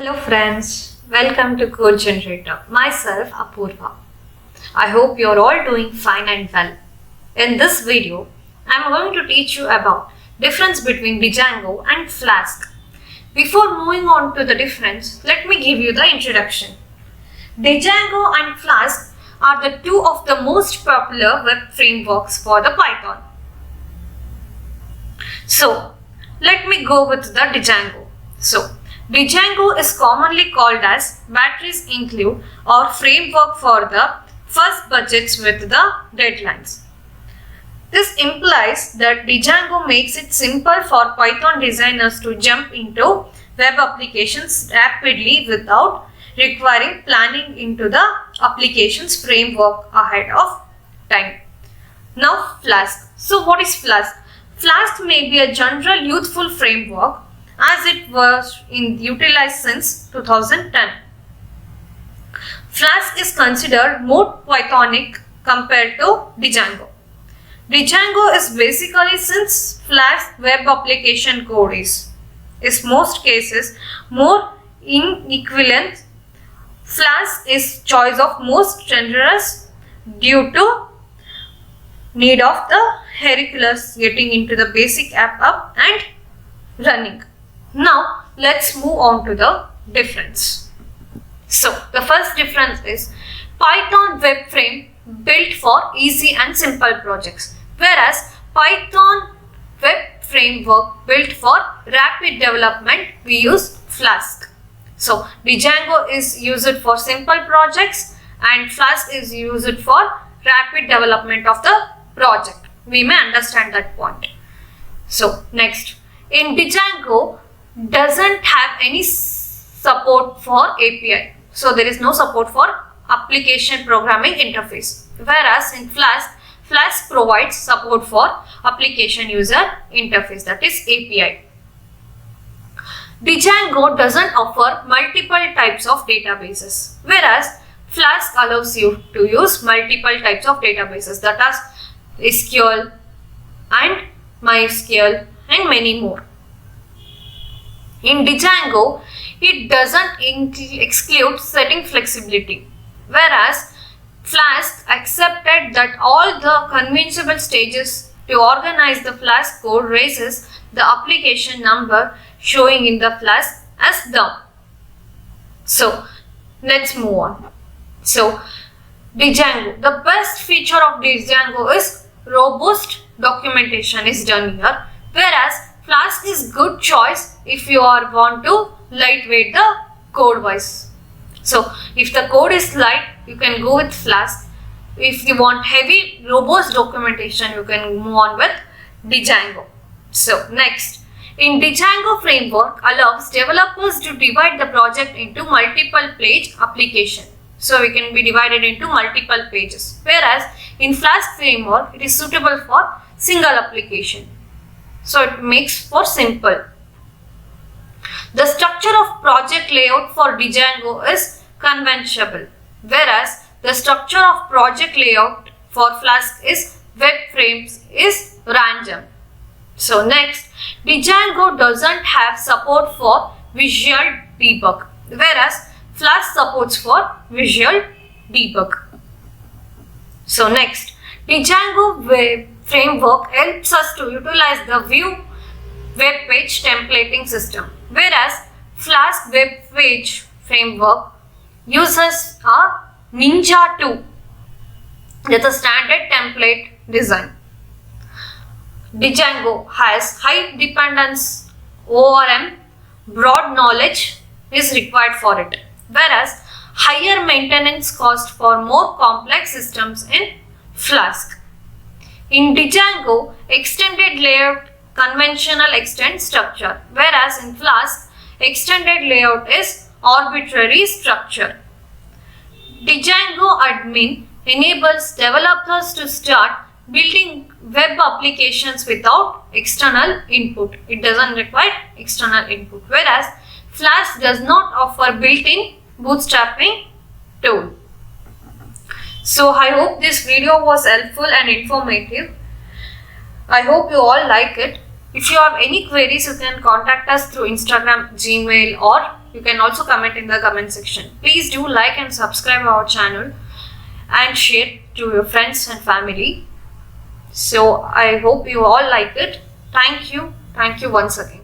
Hello friends, welcome to Code Generator. Myself Apurva. I hope you're all doing fine and well. In this video, I'm going to teach you about difference between Django and Flask. Before moving on to the difference, let me give you the introduction. Django and Flask are the two of the most popular web frameworks for the Python. So, let me go with the Django. Django is commonly called as batteries include or framework for the first budgets with the deadlines. This implies that Django makes it simple for Python designers to jump into web applications rapidly without requiring planning into the application's framework ahead of time. Now Flask. So what is Flask? Flask may be a general youthful framework as it was utilized since 2010. Flask is considered more Pythonic compared to Django. Django is basically, since Flask web application code is most cases more inequivalent, Flask is choice of most generous due to need of the Hercules getting into the basic app up and running. Now let's move on to the difference. So the first difference is Python web frame built for easy and simple projects, whereas Python web framework built for rapid development, we use Flask. So Django is used for simple projects and Flask is used for rapid development of the project. We may understand that point. So next, in Django doesn't have any support for API. So there is no support for application programming interface. Whereas in Flask provides support for application user interface, that is API. Django doesn't offer multiple types of databases, whereas Flask allows you to use multiple types of databases, that is SQL and MySQL and many more. In Django, it doesn't exclude setting flexibility, whereas Flask accepted that all the conventional stages to organize the Flask code raises the application number showing in the Flask as dumb. So let's move on. So Django, the best feature of Django is robust documentation is done here, whereas Flask is good choice if you want to lightweight the code wise. So if the code is light, you can go with Flask. If you want heavy robust documentation, you can move on with Django. So next, in Django framework allows developers to divide the project into multiple page application. So we can be divided into multiple pages. Whereas in Flask framework, it is suitable for single application. So it makes for simple. The structure of project layout for Django is conventional, whereas the structure of project layout for Flask is web frames is random. So next, Django doesn't have support for visual debug, whereas Flask supports for visual debug. So next, Django web framework helps us to utilize the Vue web page templating system, whereas Flask web page framework uses a Ninja 2, that's a standard template design. Django has high dependence ORM, broad knowledge is required for it, whereas higher maintenance cost for more complex systems in Flask. In Django, extended layout conventional extend structure, whereas in Flask, extended layout is arbitrary structure. Django admin enables developers to start building web applications without external input. It doesn't require external input, whereas Flask does not offer built-in bootstrapping tool. So I hope this video was helpful and informative. I hope you all like it. If you have any queries, you can contact us through Instagram, Gmail or you can also comment in the comment section. Please do like and subscribe our channel and share to your friends and family. So I hope you all liked it. Thank you once again.